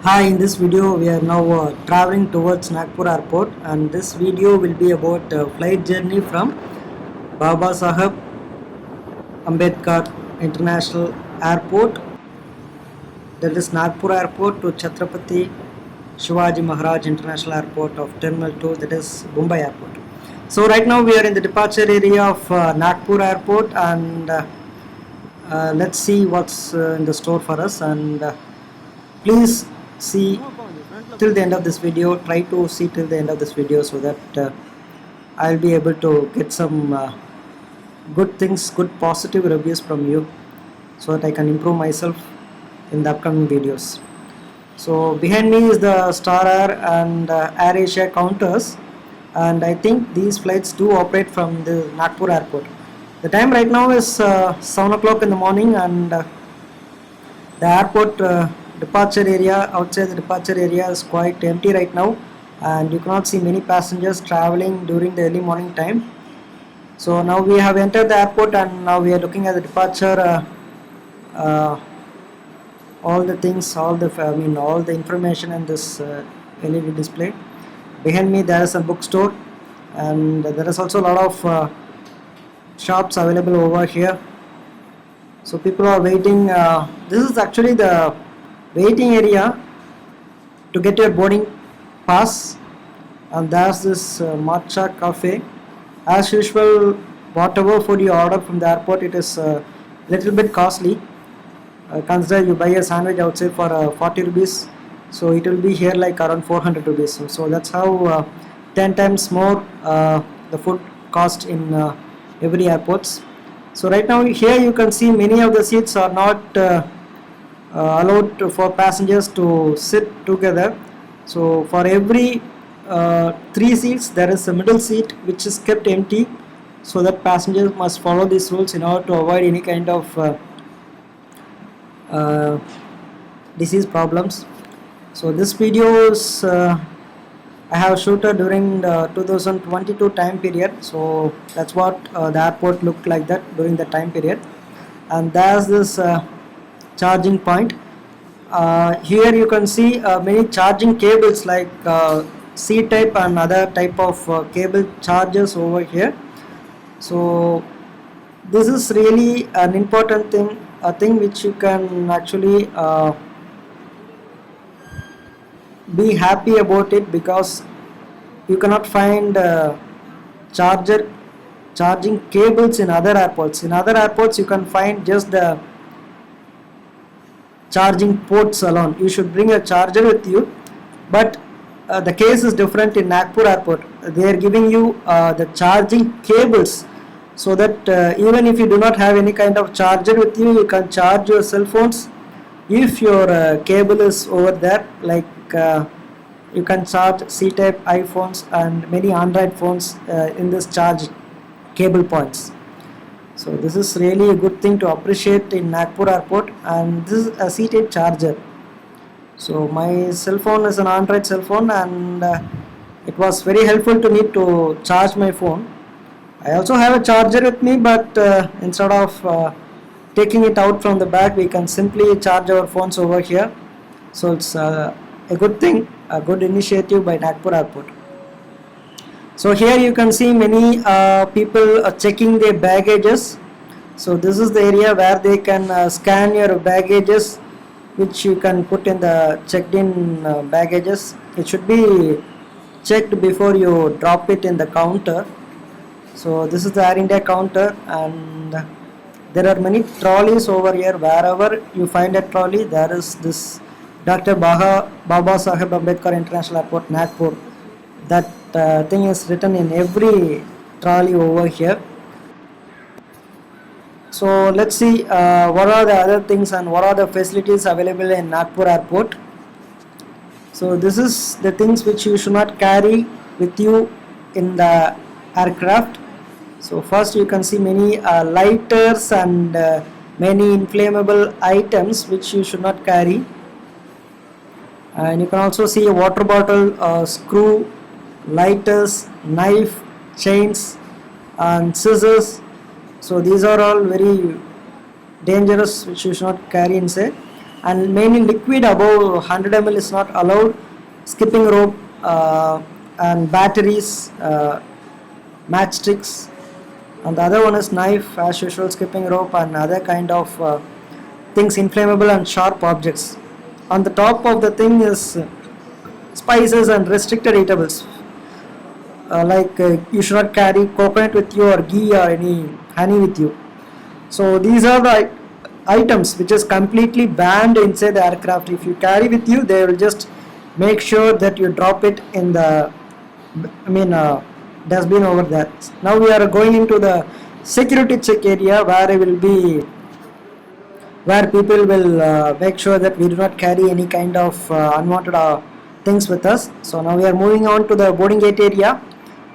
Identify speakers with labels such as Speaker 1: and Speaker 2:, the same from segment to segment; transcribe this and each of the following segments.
Speaker 1: Hi, in this video we are now traveling towards Nagpur airport, and this video will be about flight journey from Baba Saheb Ambedkar International Airport, that is Nagpur airport, to Chhatrapati Shivaji Maharaj International Airport of Terminal 2, that is Mumbai airport. So right now we are in the departure area of Nagpur airport, and let's see what's in the store for us, and please see till the end of this video. Try to see till the end of this video so that I'll be able to get some good things, good positive reviews from you, so that I can improve myself in the upcoming videos. So behind me is the Star Air and Air Asia counters, and I think these flights do operate from the Nagpur airport. The time right now is 7 o'clock in the morning, and the airport departure area, outside the departure area, is quite empty right now, and you cannot see many passengers traveling during the early morning time. So now we have entered the airport, and now we are looking at the departure, all the things, all the information in this LED display. Behind me there is a bookstore, and there is also a lot of shops available over here. So people are waiting. This is actually the waiting area to get your boarding pass, and there's this matcha cafe. As usual, whatever food you order from the airport, it is a little bit costly. Consider you buy a sandwich outside for 40 rupees, so it will be here like around 400 rupees. So that's how 10 times more the food cost in every airports. So right now here you can see many of the seats are not allowed for passengers to sit together. So for every 3 seats there is a middle seat which is kept empty, so that passengers must follow these rules in order to avoid any kind of disease problems. So this video is I have shooted during the 2022 time period, so that's what the airport looked like that during the time period. And there's this charging point. Here you can see many charging cables like C-type and other type of cable chargers over here. So this is really an important thing, a thing which you can actually be happy about it, because you cannot find charging cables in other airports. In other airports you can find just the charging ports alone. You should bring a charger with you, but the case is different in Nagpur airport. They are giving you the charging cables, so that even if you do not have any kind of charger with you, you can charge your cell phones if your cable is over there. Like you can charge C-type iPhones and many Android phones in this charge cable points. So this is really a good thing to appreciate in Nagpur airport, and this is a C-type charger. So my cell phone is an Android cell phone, and it was very helpful to me to charge my phone. I also have a charger with me, but instead of taking it out from the bag, we can simply charge our phones over here. So it's a good thing, a good initiative by Nagpur airport. So here you can see many people checking their baggages. So this is the area where they can scan your baggages, which you can put in the checked in baggages. It should be checked before you drop it in the counter. So this is the Air India counter, and there are many trolleys over here. Wherever you find a trolley, there is this Dr. Baba Saheb Ambedkar International Airport, Nagpur. That thing is written in every trolley over here. So let's see what are the other things and what are the facilities available in Nagpur airport. So this is the things which you should not carry with you in the aircraft. So first you can see many lighters and many inflammable items which you should not carry. And you can also see a water bottle, screw, lighters, knife, chains and scissors. So these are all very dangerous, which you should not carry inside. and mainly liquid above 100 ml is not allowed. Skipping rope and batteries, matchsticks, and the other one is knife as usual, skipping rope and other kind of things, inflammable and sharp objects. On the top of the thing is spices and restricted eatables. You should not carry coconut with you or ghee or any honey with you. So these are the items which is completely banned inside the aircraft. If you carry with you, they will just make sure that you drop it in the dustbin over there. Now we are going into the security check area where people will make sure that we do not carry any kind of unwanted things with us. So now we are moving on to the boarding gate area.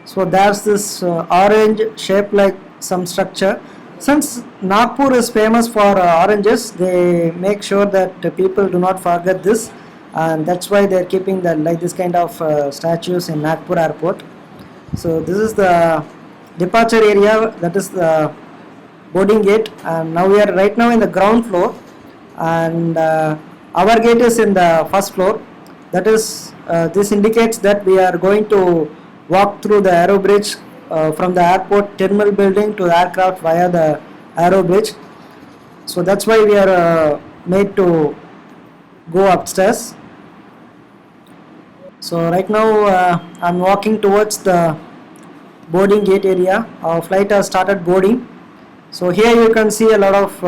Speaker 1: So there's this orange shape like some structure. Since Nagpur is famous for oranges, they make sure that people do not forget this, and that's why they're keeping this kind of statues in Nagpur airport. So this is the departure area, that is the boarding gate, and now we are right now in the ground floor, and our gate is in the first floor. That is, this indicates that we are going to walk through the aero bridge from the airport terminal building to the aircraft via the aero bridge. So that's why we are made to go upstairs. So right now I'm walking towards the boarding gate area. Our flight has started boarding. So here you can see a lot of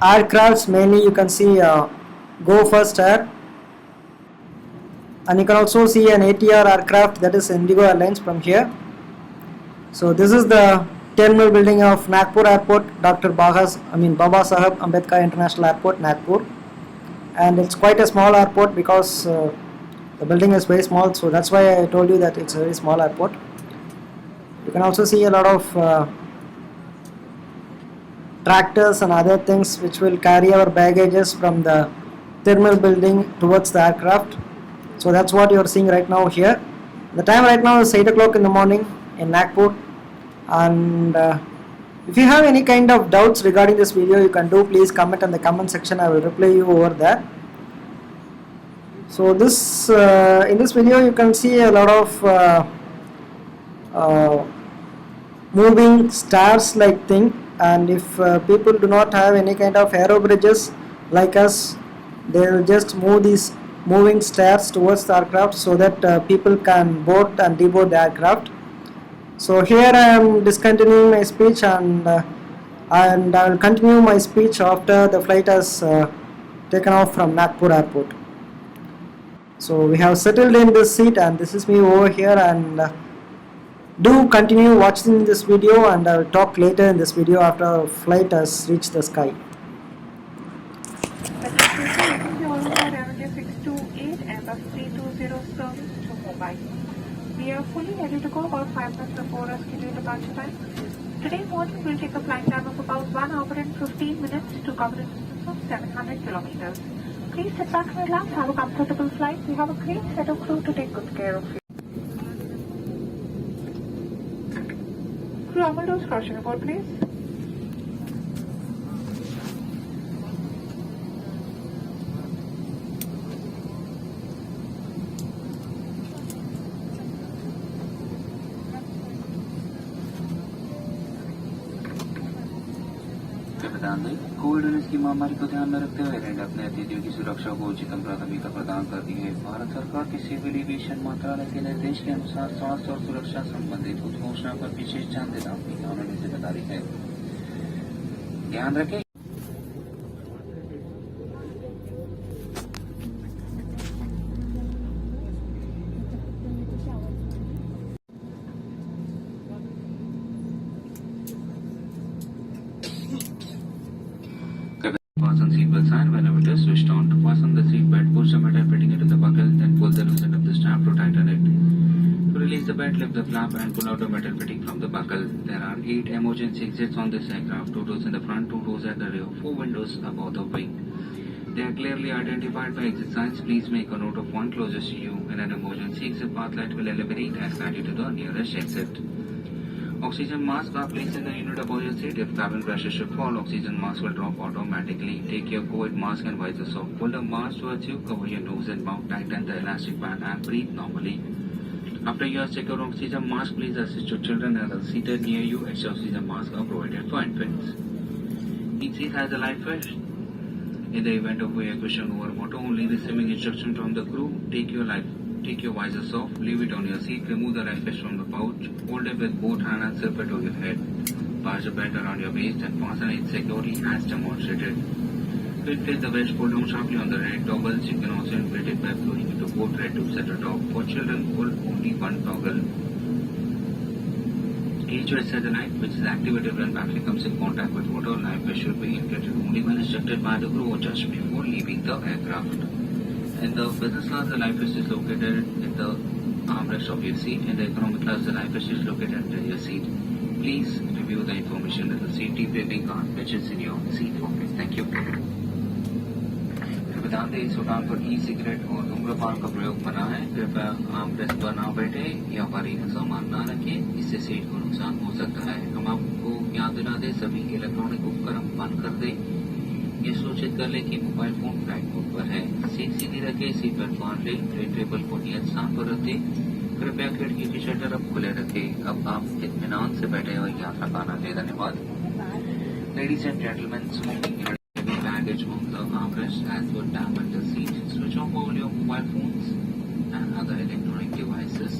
Speaker 1: aircrafts. Mainly you can see Go First Air, and you can also see an ATR aircraft, that is Indigo Airlines from here. So this is the terminal building of Nagpur Airport, Baba Saheb Ambedkar International Airport, Nagpur. And it's quite a small airport because the building is very small, so that's why I told you that it's a very small airport. You can also see a lot of tractors and other things which will carry our baggages from the terminal building towards the aircraft. So that's what you are seeing right now here. The time right now is 8 o'clock in the morning in Nagpur, and if you have any kind of doubts regarding this video, you can please comment in the comment section. I will reply you over there. So this in this video you can see a lot of moving stairs like thing, and if people do not have any kind of aero bridges like us, they will just move these moving stairs towards the aircraft so that people can board and deboard the aircraft. So here I am discontinuing my speech, and I will continue my speech after the flight has taken off from Nagpur airport. So we have settled in this seat, and this is me over here, and do continue watching this video, and I will talk later in this video after our flight has reached the sky.
Speaker 2: Airbus 320 service to Mumbai. We are fully ready to go about 5 minutes before our scheduled departure time. Today morning we'll take a flight time of about 1 hour and 15 minutes to cover a distance of 700 kilometers. Please sit back and relax, have a comfortable flight. We have a great set of crew to take good care of you. Crew Amaldo's crossing report, please.
Speaker 3: Covid 19 की महामारी को ध्यान में रखते हुए एयरइंडिया अपने अतिथियों की सुरक्षा को उचितम प्राथमिकता प्रदान करती है। भारत सरकार के सिविल एविएशन मंत्रालय के निर्देश के अनुसार स्वास्थ्य और सुरक्षा संबंधित उद्घोषणा पर विशेष ध्यान देना अपनी कानूनी जिम्मेदारी है। ध्यान रखें। Fasten seatbelt sign whenever it is switched on. To fasten the seatbelt, push the metal fitting into the buckle, then pull the loose end of the strap to tighten it. To release the belt, lift the flap and pull out the metal fitting from the buckle. There are 8 emergency exits on this aircraft, 2 doors in the front, 2 doors at the rear, 4 windows above the wing. They are clearly identified by exit signs. Please make a note of one closest to you. In an emergency, exit path light will illuminate and guide you to the nearest exit. Oxygen mask are placed in the unit above your seat. If cabin pressure should fall, oxygen mask will drop automatically. Take your COVID mask and visors off. Pull the mask towards you, cover your nose and mouth, tighten the elastic band and breathe normally. After you have secured oxygen mask, please assist your children and those seated near you. Extra oxygen masks are provided for infants. Each seat has a life vest. In the event of evacuation over water, only receiving instruction from the crew, take your visors off, leave it on your seat, remove the life vest from the pouch, hold it with both hands and zip it on your head. Pass the belt around your waist and fasten it securely as demonstrated. To inflate the vest, pull down sharply on the red toggles. You can also inflate it by blowing into both red tubes at the top. For children, pull only one toggle. Each vest has a light which is activated when battery comes in contact with water. Life vest should be inflated only when instructed by the crew or just before leaving the aircraft. In the business class, the life vest is located in the armrest of your seat. In the economic class, the life vest is located under your seat. Please review the information in the safety briefing card which is in your seat pocket. Thank you. बता दें इस उड़ान पर e cigarette और धूम्रपान का प्रयोग मना है। कृपया आर्मरेस्ट पर ना बैठे या भारी सामान ना रखें, इससे सीट को नुकसान हो सकता है। हम आपको याद दिला दें सभी इलेक्ट्रॉनिक उपकरण बंद कर दें। ये सूचित कर लें कि मोबाइल फोन फ्लाइट मोड पर है। सीट सीधी रखें, सीट बेल्ट बांध लें, ट्रे टेबल को नियत स्थान पर रखें। कृपया खिड़की के शटर अब खुले रखें। अब आप इत्मीनान से बैठे और यात्रा का आनंद लें। धन्यवाद। Ladies and gentlemen, smoking heavy baggage on the armrest as would damage the seat. Switch off all your mobile phones and other electronic devices.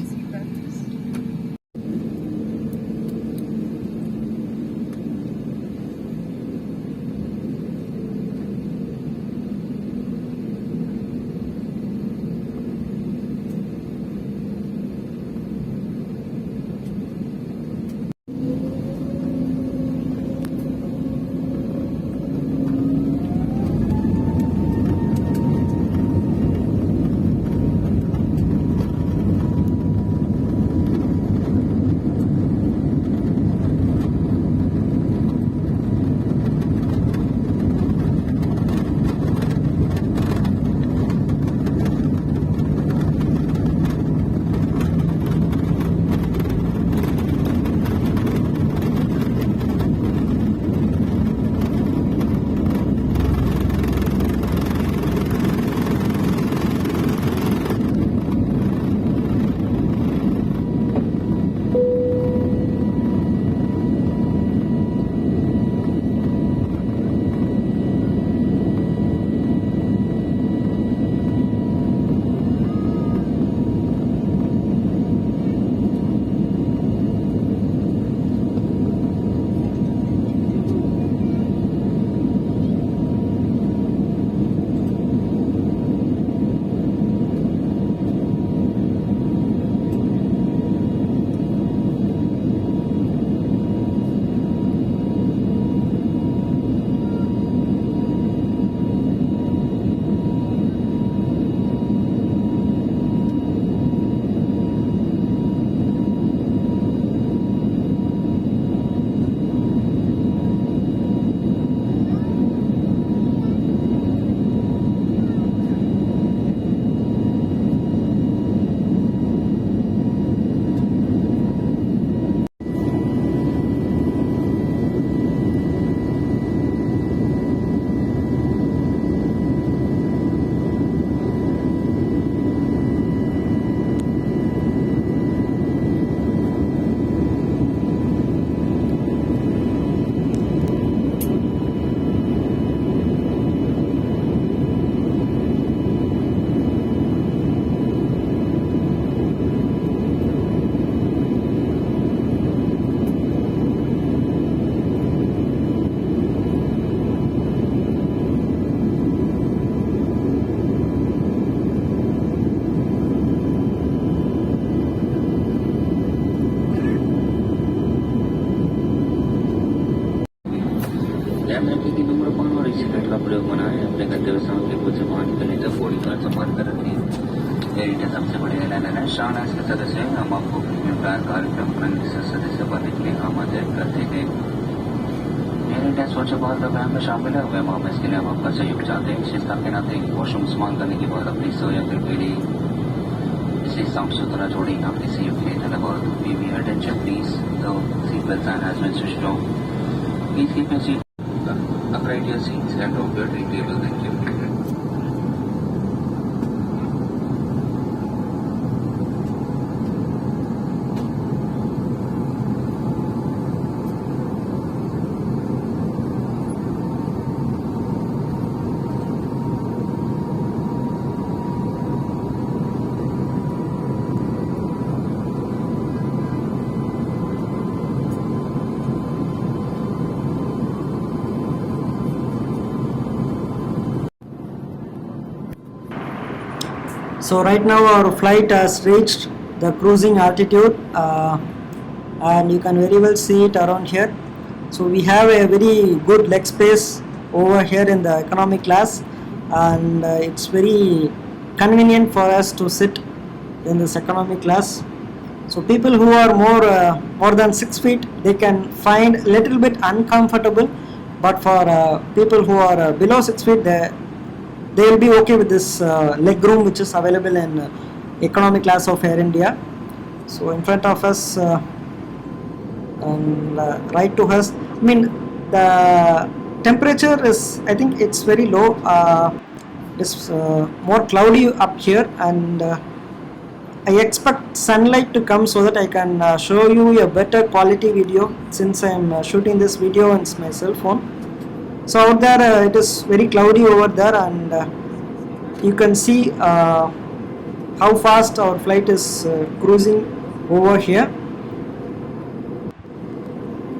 Speaker 3: धूम्रपान और सिगरेट का प्रयोग मना है। अपने गंतव्य स्थान के कुछ सामान के लिए तो फोड़ी कार्ड संभाल कर रखिए। एयर इंडिया सबसे बड़े एयरलाइन है। शान के सदस्य हैं। हम आपको प्रीमियम क्लास कार्यक्रम पर सदस्य बनने के लिए आमंत्रित करते हैं। एयर इंडिया स्वच्छ भारत अभियान में शामिल है। वह हम इसके लिए हम आपका सहयोग चाहते हैं। विशेषता के नाते वॉशरूम इस्तेमाल करने के बाद अपनी सोया के लिए Lastly, sound Sudhara Jodi have received late and about. May we attention please. The seatbelt sign has been switched off. Please keep your seat upright your seats and drop your tray table. Thank you.
Speaker 1: So right now our flight has reached the cruising altitude, and you can very well see it around here. So we have a very good leg space over here in the economy class, and it's very convenient for us to sit in this economy class. So people who are more than 6 feet, they can find a little bit uncomfortable, but for people who are below 6 feet, they will be okay with this leg room which is available in economy class of Air India. So in front of us and right to us, I mean the temperature is, I think it's very low. It's more cloudy up here, and I expect sunlight to come so that I can show you a better quality video, since I am shooting this video on my cell phone. So out there it is very cloudy over there, and you can see how fast our flight is cruising over here.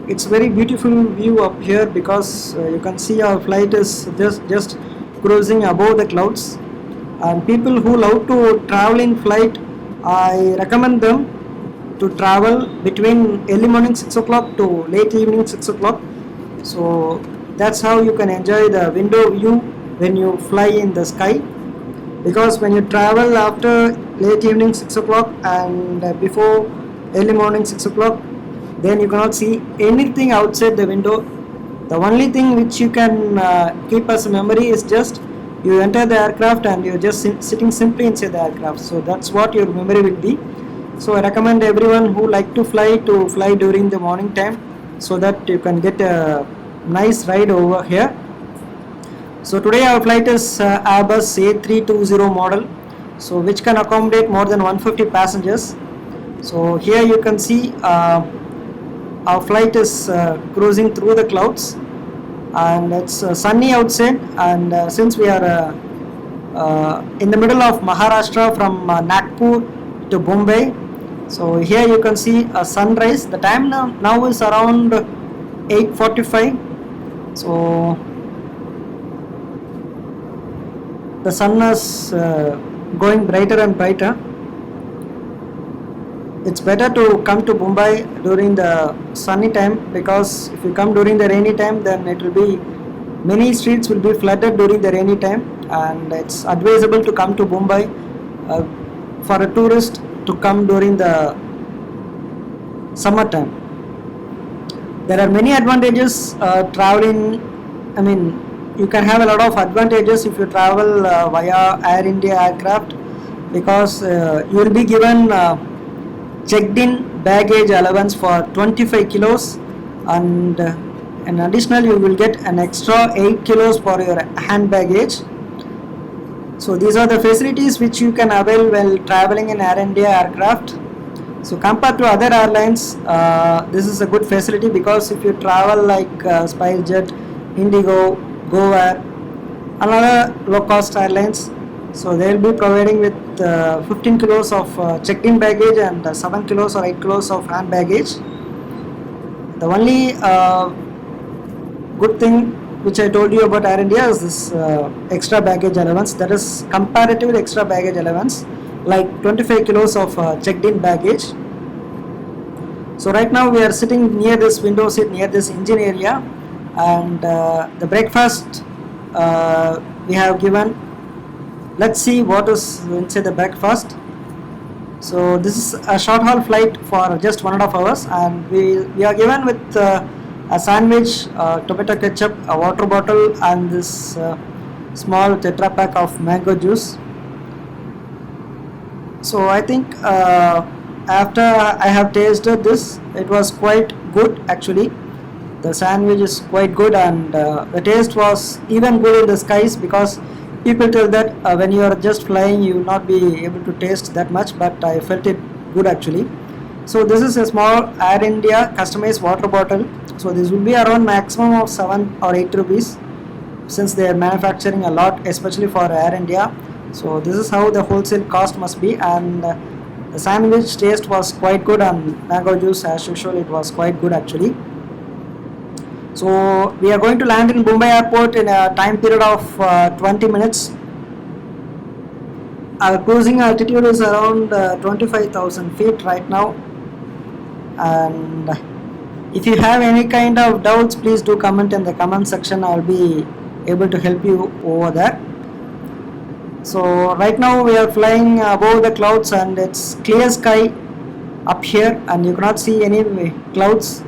Speaker 1: It's very beautiful view up here, because you can see our flight is just cruising above the clouds. And people who love to travel in flight, I recommend them to travel between early morning 6 o'clock to late evening 6 o'clock. So that's how you can enjoy the window view when you fly in the sky, because when you travel after late evening 6 o'clock and before early morning 6 o'clock, then you cannot see anything outside the window. The only thing which you can keep as a memory is just you enter the aircraft and you're just sitting simply inside the aircraft. So that's what your memory will be. So I recommend everyone who like to fly during the morning time, so that you can get a nice ride over here. So today our flight is airbus A320 model, so which can accommodate more than 150 passengers. So here you can see our flight is cruising through the clouds, and it's sunny outside, and since we are in the middle of Maharashtra from Nagpur to Mumbai, so here you can see a sunrise. The time now is around 8:45. So the sun is going brighter and brighter. It's better to come to Mumbai during the sunny time, because if you come during the rainy time, then it will be, many streets will be flooded during the rainy time, and it's advisable to come to Mumbai for a tourist to come during the summer time. There are many advantages traveling. I mean, you can have a lot of advantages if you travel via Air India aircraft, because you will be given checked in baggage allowance for 25 kilos, and in additional you will get an extra 8 kilos for your hand baggage. So these are the facilities which you can avail while traveling in Air India aircraft. So compared to other airlines, this is a good facility, because if you travel like SpiceJet, Indigo, GoAir, and other low cost airlines, so they will be providing with 15 kilos of checked in baggage and 7 kilos or 8 kilos of hand baggage. The only good thing which I told you about Air India is this extra baggage allowance, that is comparative extra baggage allowance, like 25 kilos of checked in baggage. So right now we are sitting near this window seat, near this engine area, and the breakfast we have given. Let's see what is inside the breakfast. So this is a short haul flight for just 1.5 hours, and we are given with a sandwich, tomato ketchup, a water bottle, and this small tetra pack of mango juice. So I think after I have tasted this, it was quite good actually. The sandwich is quite good, and the taste was even good in the skies, because people tell that when you are just flying you will not be able to taste that much, but I felt it good actually. So this is a small Air India customized water bottle. So this will be around maximum of 7 or 8 rupees, since they are manufacturing a lot, especially for Air India. So this is how the wholesale cost must be, and the sandwich taste was quite good, and mango juice as usual, it was quite good actually. So we are going to land in Mumbai airport in a time period of 20 minutes. Our cruising altitude is around 25,000 feet right now, and if you have any kind of doubts, please do comment in the comment section. I'll be able to help you over there. So right now we are flying above the clouds, and it's clear sky up here, and you cannot see any clouds.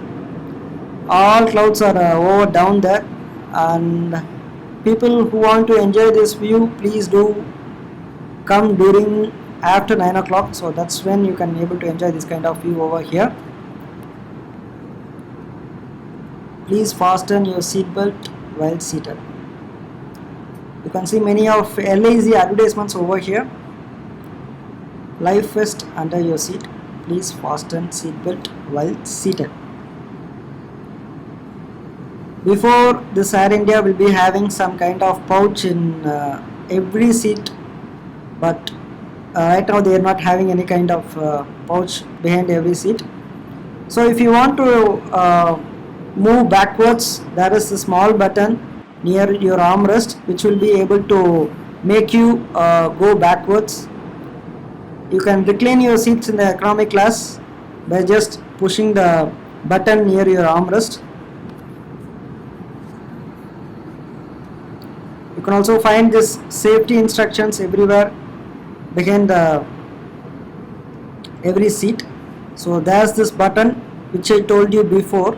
Speaker 1: All clouds are over down there, and people who want to enjoy this view, please do come during after 9 o'clock. So that's when you can able to enjoy this kind of view over here. Please fasten your seatbelt while seated. You can see many of LIC advertisements over here. Life vest under your seat. Please fasten seatbelt while seated. Before this, Air India will be having some kind of pouch in every seat, but right now they are not having any kind of pouch behind every seat. So if you want to move backwards, there is a small button near your armrest which will be able to make you go backwards. You can recline your seats in the economy class by just pushing the button near your armrest. You can also find this safety instructions everywhere behind every seat. So there's this button which I told you before.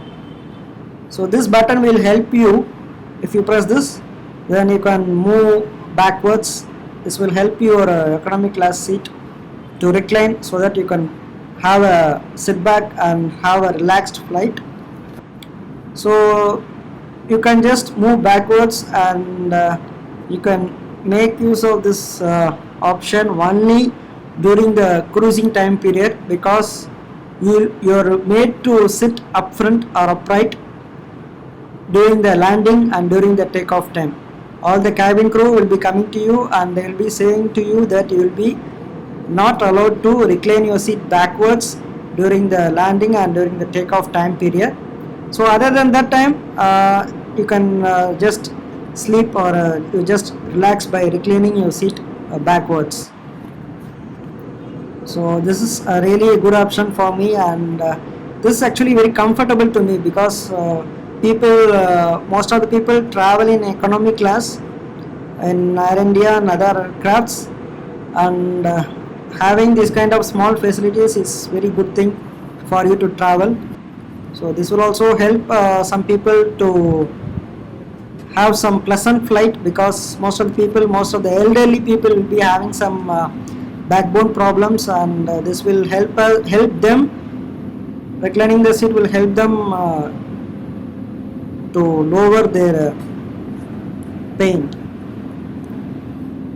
Speaker 1: So this button will help you. If you press this, then you can move backwards. This will help your economy class seat to recline, so that you can have a sit back and have a relaxed flight. So you can just move backwards, and you can make use of this option only during the cruising time period, because you're made to sit up front or upright during the landing and during the takeoff time. All the cabin crew will be coming to you, and they will be saying to you that you will be not allowed to recline your seat backwards during the landing and during the takeoff time period. So other than that time, you can just sleep, or you just relax by reclining your seat backwards. So this is really a good option for me, and this is actually very comfortable to me, because most of the people travel in economy class in Air India and other crafts, and having this kind of small facilities is very good thing for you to travel. So this will also help some people to have some pleasant flight, because most of the elderly people will be having some backbone problems, and this will help them. Reclining the seat will help them to lower their pain.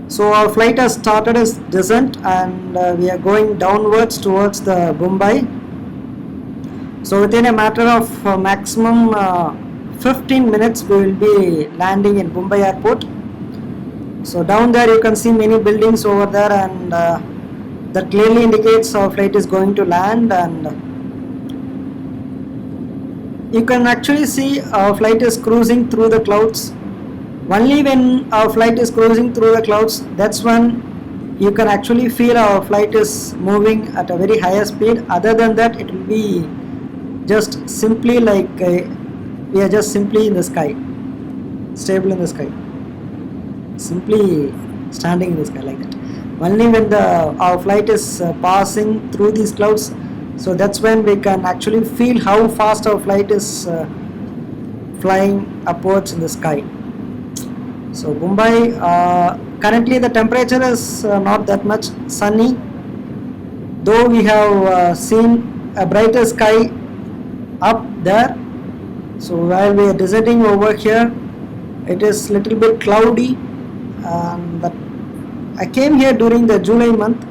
Speaker 1: So our flight has started as descent, and we are going downwards towards the Mumbai. So within a matter of maximum 15 minutes we will be landing in Mumbai airport. So down there you can see many buildings over there, and that clearly indicates our flight is going to land. And you can actually see our flight is cruising through the clouds. Only when our flight is cruising through the clouds, that's when you can actually feel our flight is moving at a very higher speed. Other than that, it will be just simply like we are just simply in the sky, stable in the sky, simply standing in the sky like that. Only when our flight is passing through these clouds, so that's when we can actually feel how fast our flight is flying upwards in the sky. So Mumbai, currently the temperature is not that much sunny, though we have seen a brighter sky up there, so while we are descending over here, it is little bit cloudy, and I came here during the July month,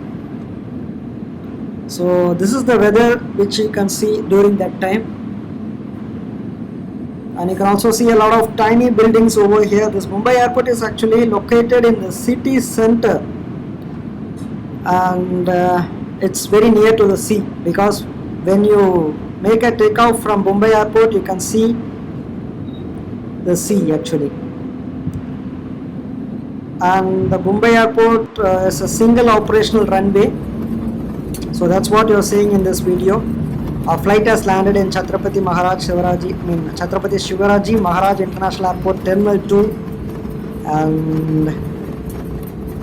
Speaker 1: so this is the weather which you can see during that time. And you can also see a lot of tiny buildings over here. This Mumbai airport is actually located in the city center, and it's very near to the sea, because when you make a takeoff from Mumbai airport, you can see the sea actually. And the Mumbai airport is a single operational runway, so that's what you're seeing in this video. Our flight has landed in Chhatrapati Shivaraji Maharaj International Airport Terminal 2, and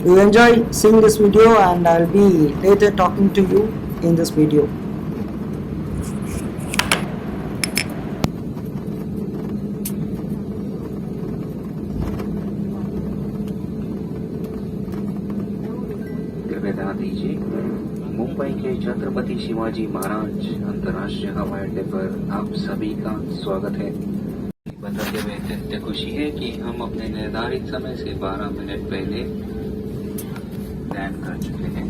Speaker 1: you enjoy seeing this video, and I'll be later talking to you in this video.
Speaker 3: कृपया ध्यान दीजिए, मुंबई के छत्रपति शिवाजी महाराज अंतर्राष्ट्रीय हवाई अड्डे पर आप सभी का स्वागत है। बताते हुए अत्यंत खुशी है कि हम अपने निर्धारित समय से 12 मिनट पहले लैंड कर चुके हैं।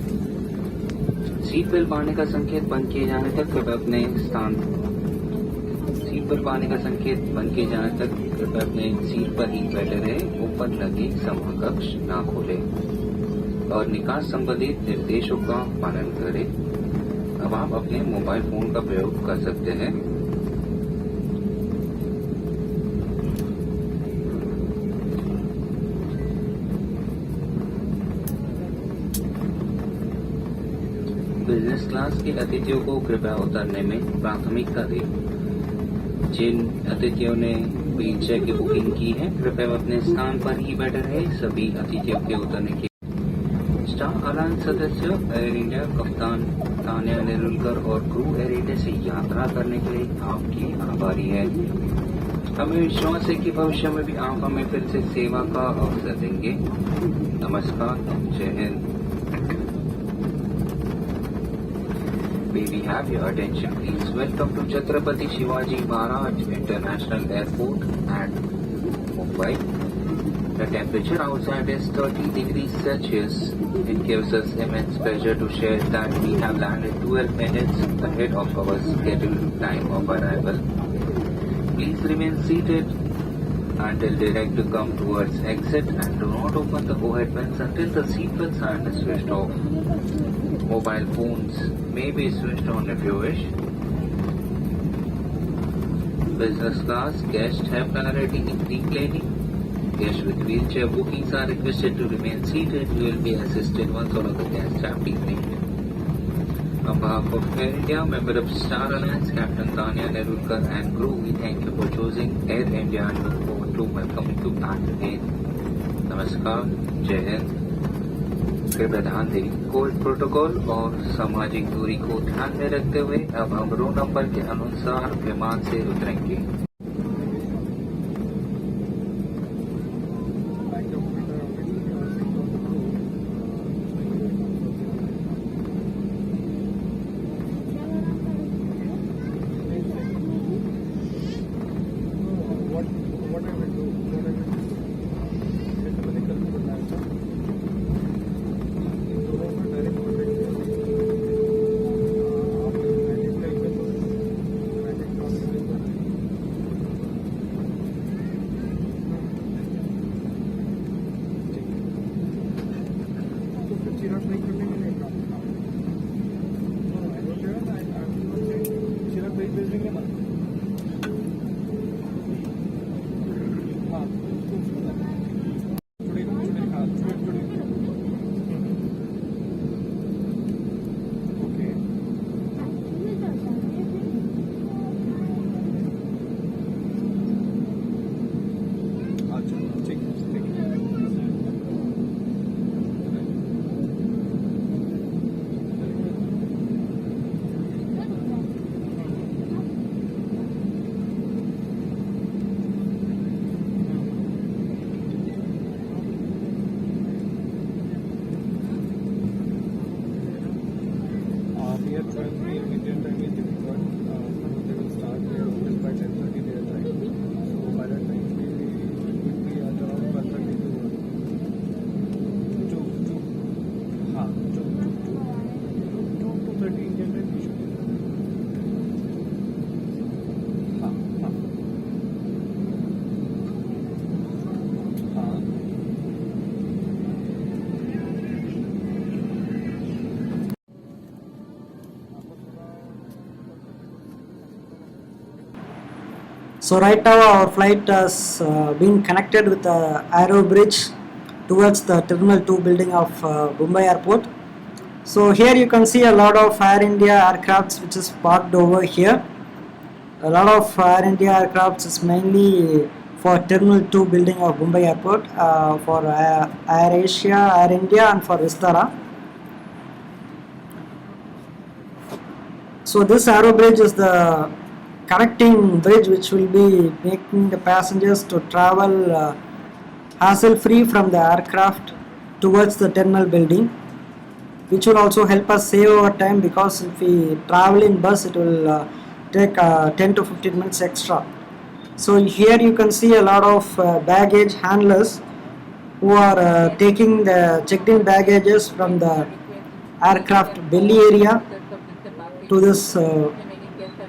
Speaker 3: सीट बेल्ट बांधने का संकेत बंद किए जाने तक कृपया अपने सीट पर ही बैठे रहे। ऊपर लगे समाकक्ष ना खोले और निकास संबंधित निर्देशों का पालन करें। अब आप अपने मोबाइल फोन का प्रयोग कर सकते हैं। बिजनेस क्लास के अतिथियों को कृपया उतरने में प्राथमिकता दें। जिन अतिथियों ने व्हीलचेयर की बुकिंग की है, कृपया अपने स्थान पर ही बैठे रहे। सभी अतिथियों के उतरने की स्टार अलायंस सदस्य एयर इंडिया कप्तान तान्या नेरुलकर और क्रू एयर इंडिया से यात्रा करने के लिए आपकी आभारी है। हमें विश्वास है कि भविष्य में भी आप हमें फिर से सेवा का अवसर देंगे। नमस्कार, जय Hind. May we have your attention, please? Welcome to Chhatrapati Shivaji Maharaj International Airport at Mumbai. The temperature outside is 30 degrees Celsius. It gives us immense pleasure to share that we have landed 12 minutes ahead of our scheduled time of arrival. Please remain seated until directed to come towards exit, and do not open the overhead vents until the seatbelt sign is switched off. Mobile phones may be switched on if you wish. Business class guests have priority in reclining. Guests with wheelchair bookings are requested to remain seated. You will be assisted once all of the guests have deplained. On behalf of Air India, member of Star Alliance, Captain Tanya Nerulkar and crew, we thank you for choosing Air India and look forward to welcoming you back again. Namaskar, Jai Hind. कृपया ध्यान दें, Covid protocol और सामाजिक दूरी को ध्यान में रखते हुए अब हम रो नंबर के अनुसार विमान से उतरेंगे।
Speaker 1: So right now our flight has been connected with the aero bridge towards the Terminal 2 building of Mumbai Airport. So here you can see a lot of Air India aircrafts which is parked over here. A lot of Air India aircrafts is mainly for Terminal 2 building of Mumbai Airport, for Air Asia, Air India and for Vistara. So this aero bridge is the connecting bridge which will be making the passengers to travel hassle free from the aircraft towards the terminal building, which will also help us save our time, because if we travel in bus it will take 10 to 15 minutes extra. So here you can see a lot of baggage handlers who are taking the checked in baggages from the aircraft belly area to this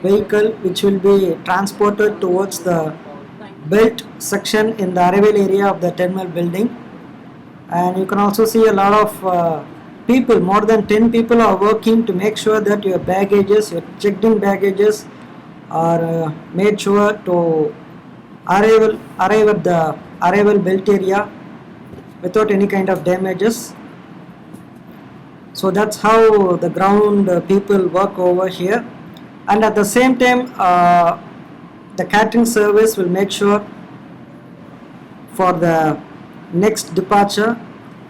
Speaker 1: vehicle, which will be transported towards the belt section in the arrival area of the terminal building. And you can also see a lot of people, more than 10 people are working to make sure that your baggages, your checked in baggages are made sure to arrive at the arrival belt area without any kind of damages. So that's how the ground people work over here. And at the same time the catering service will make sure for the next departure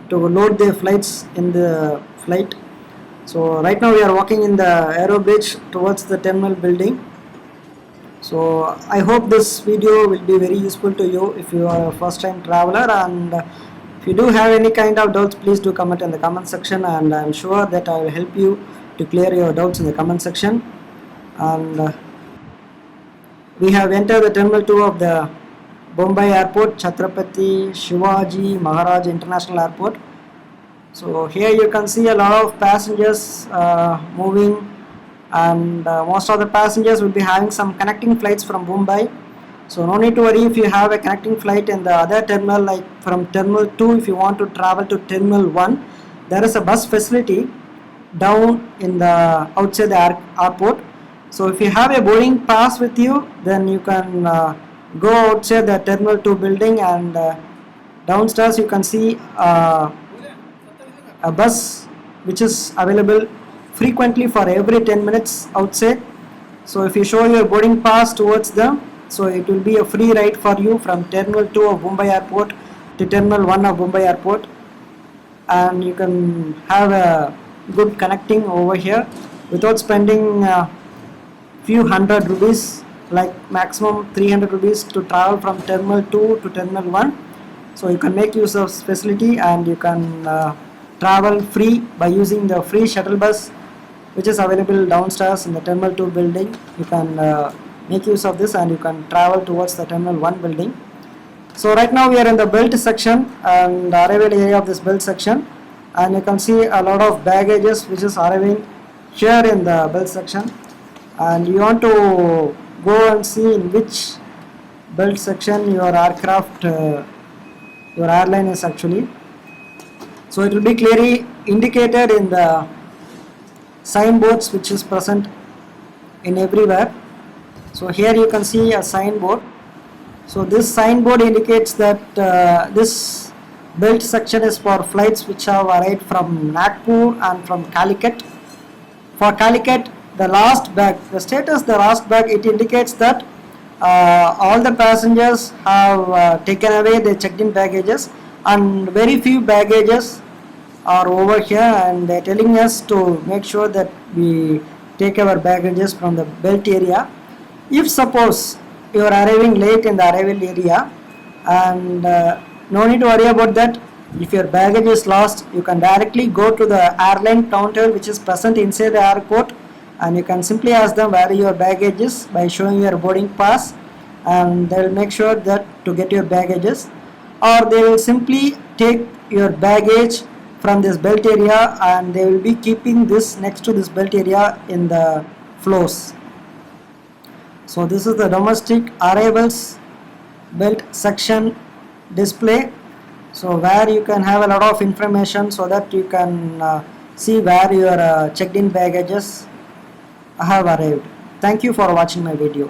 Speaker 1: to load their flights in the flight. So right now we are walking in the aero bridge towards the terminal building. So I hope this video will be very useful to you if you are a first time traveler, and if you do have any kind of doubts, please do comment in the comment section, and I am sure that I will help you to clear your doubts in the comment section. And we have entered the terminal 2 of the Mumbai Airport, Chhatrapati Shivaji Maharaj International Airport. So here you can see a lot of passengers moving, and most of the passengers will be having some connecting flights from Mumbai. So no need to worry if you have a connecting flight in the other terminal, like from Terminal 2 if you want to travel to Terminal 1, there is a bus facility down in the outside the airport. So if you have a boarding pass with you, then you can go outside the Terminal 2 building, and downstairs you can see a bus which is available frequently for every 10 minutes outside. So if you show your boarding pass towards them, so it will be a free ride for you from Terminal 2 of Mumbai Airport to Terminal 1 of Mumbai Airport, and you can have a good connecting over here without spending few hundred rupees, like maximum 300 rupees to travel from Terminal 2 to Terminal 1. So you can make use of this facility, and you can travel free by using the free shuttle bus which is available downstairs in the Terminal 2 building. You can make use of this, and you can travel towards the Terminal 1 building. So right now we are in the belt section and the arrival area of this belt section, and you can see a lot of baggages which is arriving here in the belt section, and you want to go and see in which belt section your aircraft, your airline is actually. So it will be clearly indicated in the signboards which is present in everywhere. So here you can see a signboard. So this signboard indicates that this belt section is for flights which have arrived from Nagpur and from Calicut. For Calicut, the last bag, the status the last bag, it indicates that all the passengers have taken away their checked in baggages, and very few baggages are over here, and they are telling us to make sure that we take our baggages from the belt area. If suppose you are arriving late in the arrival area, and no need to worry about that. If your baggage is lost, you can directly go to the airline counter which is present inside the airport, and you can simply ask them where your baggage is by showing your boarding pass, and they will make sure that to get your baggages, or they will simply take your baggage from this belt area, and they will be keeping this next to this belt area in the floors. So this is the domestic arrivals belt section display, so where you can have a lot of information so that you can see where your checked in baggages have arrived. Thank you for watching my video.